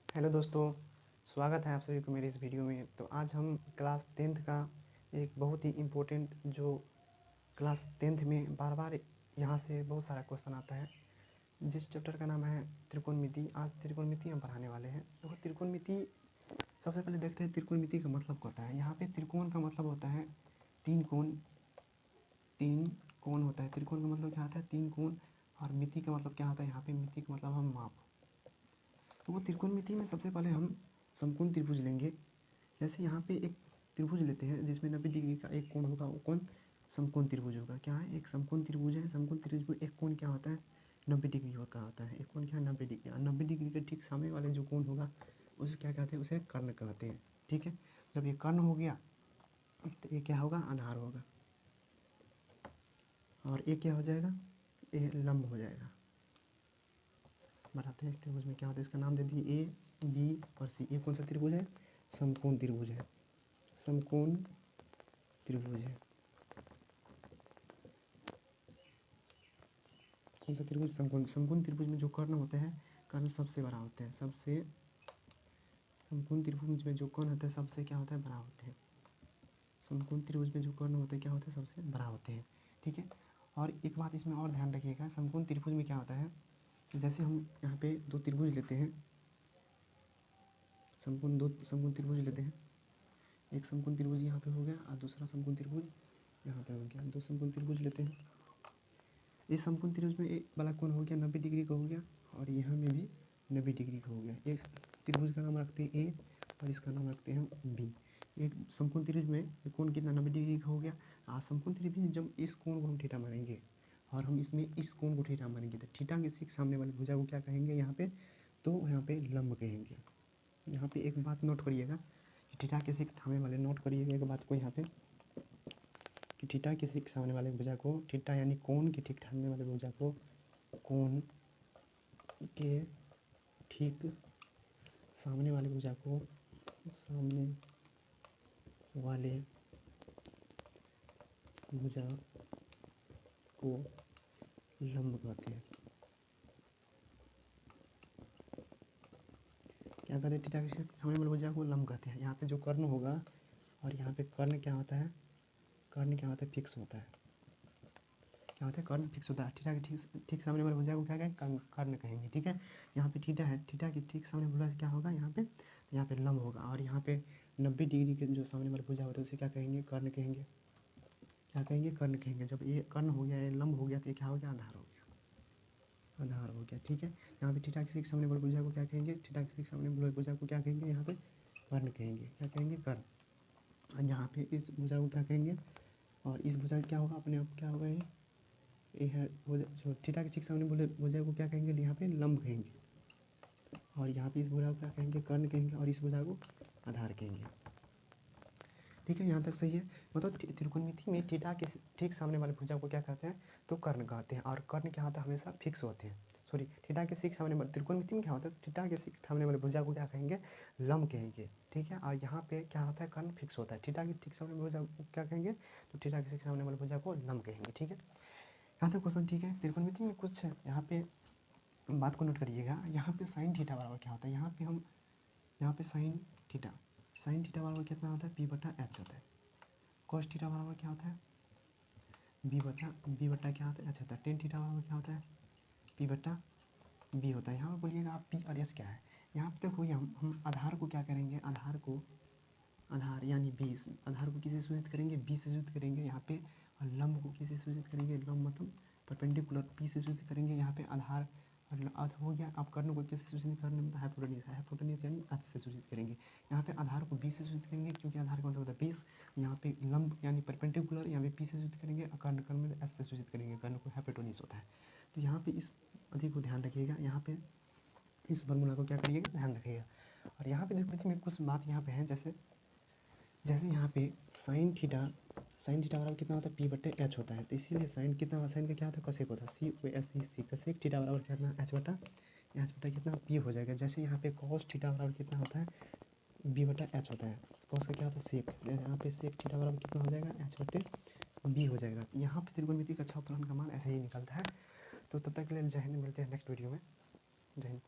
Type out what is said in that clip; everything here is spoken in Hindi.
हेलो दोस्तों, स्वागत है आप सभी को मेरी इस वीडियो में। तो आज हम क्लास 10th का एक बहुत ही इम्पोर्टेंट जो क्लास 10th में बार बार यहाँ से बहुत सारा क्वेश्चन आता है, जिस चैप्टर का नाम है त्रिकोणमिति। आज त्रिकोणमिति हम पढ़ाने वाले हैं। तो त्रिकोणमिति सबसे पहले देखते हैं त्रिकोणमिति का मतलब क्या होता है। यहाँ पे त्रिकोण का मतलब होता है तीन कोण होता है। त्रिकोण का मतलब क्या होता है? तीन कोण। और मिति का मतलब क्या होता है? यहाँ पे मिति का मतलब हम माप। तो वो त्रिकोणमिति में सबसे पहले हम समकोण त्रिभुज लेंगे। जैसे यहाँ पे एक त्रिभुज लेते हैं जिसमें 90 डिग्री का एक कोण होगा, वो कोण समकोण त्रिभुज होगा। क्या है? एक समकोण त्रिभुज है। समकोण त्रिभुज में एक कोण क्या होता है? 90 डिग्री का होता है। एक कोण क्या है? 90 डिग्री। और 90 डिग्री के ठीक सामने वाले जो कोण होगा उसे क्या कहते हैं? उसे कर्ण कहते हैं। ठीक है, जब ये कर्ण हो गया तो ये क्या होगा? आधार होगा। और ये क्या हो जाएगा? ये लंब हो जाएगा। बताते हैं इस त्रिभुज में क्या होता है। इसका नाम दे दिए ए, बी और सी। ये कौन सा त्रिभुज है? समकोण त्रिभुज है। समकोण त्रिभुज है। कौन सा त्रिभुज? समकोण। समकोण त्रिभुज में जो कर्ण होते हैं, कर्ण सबसे बड़ा होते हैं। सबसे समकोण त्रिभुज में जो कर्ण होता है सबसे क्या होता है? बड़ा होते हैं। समकोण त्रिभुज में जो कर्ण होते हैं क्या होते हैं? सबसे बड़ा होते हैं। ठीक है। और एक बात इसमें और ध्यान रखिएगा, समकोण त्रिभुज में क्या होता है कि जैसे हम यहाँ पे दो त्रिभुज लेते हैं, दो समकोण त्रिभुज लेते हैं। एक समकोण त्रिभुज यहाँ पे हो गया और दूसरा समकोण त्रिभुज यहाँ पे हो गया। दो समकोण त्रिभुज लेते हैं। इस समकोण त्रिभुज में एक वाला कोण हो गया 90 डिग्री का हो गया, और यहाँ में भी 90 डिग्री का हो गया। एक त्रिभुज का नाम रखते हैं ए और इसका नाम रखते हैं बी। एक समकोण त्रिभुज में कोण कितना? 90 डिग्री का हो गया। और समकोण त्रिभुज में जब इस कोण को हम थीटा मानेंगे और हम इसमें इस कोण को थीटा मानेंगे तो थीटा के ठीक सामने वाली भुजा को क्या कहेंगे यहाँ पे? तो यहाँ पे लंब कहेंगे। यहाँ पे एक बात नोट करिएगा, थीटा के ठीक सामने वाले, नोट करिएगा एक बात को यहाँ पे कि थीटा के ठीक सामने वाले भुजा को, थीटा यानी कोण के ठीक सामने वाले भुजा को, कोण के ठीक सामने वाले भुजा को, सामने वाले भुजा को लंब कहते हैं। क्या कहते हैं? थीटा के सामने वाले भुजा को लंब कहते हैं। यहाँ पे जो कर्ण होगा, और यहाँ पे कर्ण क्या होता है? कर्ण क्या होता है? फिक्स होता है। क्या होता है? कर्ण फिक्स होता है। थीटा के ठीक सामने वाले भुजा को क्या कहेंगे? कर्ण कहेंगे। ठीक है, यहाँ पे थीटा है, थीटा के ठीक सामने भुजा क्या होगा? यहाँ पे लंब होगा। और यहाँ पे 90 डिग्री के जो सामने वाले भुजा होता है उसे क्या कहेंगे? कर्ण कहेंगे। क्या कहेंगे? कर्ण कहेंगे। जब ये कर्ण हो गया, ये लंब हो गया, तो ये क्या हो गया? आधार हो गया। आधार हो गया। ठीक है, यहाँ पे थीटा के ठीक सामने वाले भुजा को क्या कहेंगे? थीटा के ठीक सामने वाले भुजा को क्या कहेंगे? यहाँ पे कर्ण कहेंगे। क्या कहेंगे? कर्ण। और यहाँ पे इस भुजा को क्या कहेंगे? और इस भुजा क्या होगा? अपने आप क्या होगा? ये है जो थीटा के ठीक सामने बोले भुजा को क्या कहेंगे? यहाँ पे लंब कहेंगे। और यहाँ पे इस भुजा को क्या कहेंगे? कर्ण कहेंगे। और इस भुजा को आधार कहेंगे। ठीक है, यहाँ तक सही है। मतलब त्रिकोणमिति में थीटा के ठीक सामने वाले भुजा को क्या कहते हैं? तो कर्ण कहते हैं। और कर्ण क्या होता है? हमेशा फिक्स होते हैं। सॉरी, थीटा के ठीक सामने वाले, त्रिकोणमिति में क्या होता है? थीटा के ठीक सामने वाले भुजा को क्या कहेंगे? लंब कहेंगे। ठीक है, और यहाँ पे क्या होता है? कर्ण फिक्स होता है। थीटा के ठीक सामने भुजा को क्या कहेंगे? तो थीटा के ठीक सामने वाले भुजा को लंब कहेंगे। ठीक है, यहाँ तक क्वेश्चन ठीक है। त्रिकोणमिति में कुछ यहाँ पे बात को नोट करिएगा। यहाँ पे साइन थीटा बराबर क्या होता है? यहाँ पे साइन थीटा बराबर कितना होता है? पी बटा एच होता है। कॉस थीटा बराबर क्या होता है? बी बटा क्या होता है? एच होता है। टेन थीटा बराबर क्या होता है? पी बटा बी होता है। यहाँ पर बोलिएगा आप पी और एच क्या है? यहाँ पे देखो, हम आधार को क्या करेंगे? आधार यानी 20, आधार को किसी सूचित करेंगे? बी से सूचित करेंगे यहाँ पे। और लंब को किसी सूचित करेंगे? लंब मतलब परपेंडिकुलर, पी से सूचित करेंगे यहाँ पे आधार। और अर्थ हो गया। आप कर्ण को किसी सूचित करने में हाइपोटेन्यूज यानी एच से सूचित करेंगे। यहाँ पे आधार को बी से सूचित करेंगे क्योंकि आधार का मतलब होता है 20। यहाँ पे लंब यानी परपेंडिकुलर, यहाँ पे पी से सूचित करेंगे। और कर्ण में एच से सूचित करेंगे। कर्ण को हाइपोटेन्यूज होता है। तो यहाँ पे इस अधिक को ध्यान रखिएगा। यहाँ पे इस फॉर्मूला को क्या करिएगा? ध्यान रखिएगा। और यहाँ पे देखो में कुछ बात यहाँ पे है, जैसे यहाँ पे साइन थीटा बराबर कितना होता है? पी बटे एच होता है। तो इसीलिए साइन कितना, साइन का क्या होता है? कसेक होता है। C O S C, cosec theta बराबर कितना? एच बटा कितना? पी हो जाएगा। जैसे यहाँ पे कॉस थीटा बराबर कितना होता है? बी बटा एच होता है। कॉस का क्या होता है? सेक। यहाँ पे सेक थीटा बराबर कितना हो जाएगा? एच बटे बी हो जाएगा। यहाँ पे त्रिकोणमिति का 6 फलन का मान ऐसे ही निकलता है। तो तब तक के लिए जय हिंद, मिलते हैं नेक्स्ट वीडियो में। जय हिंद।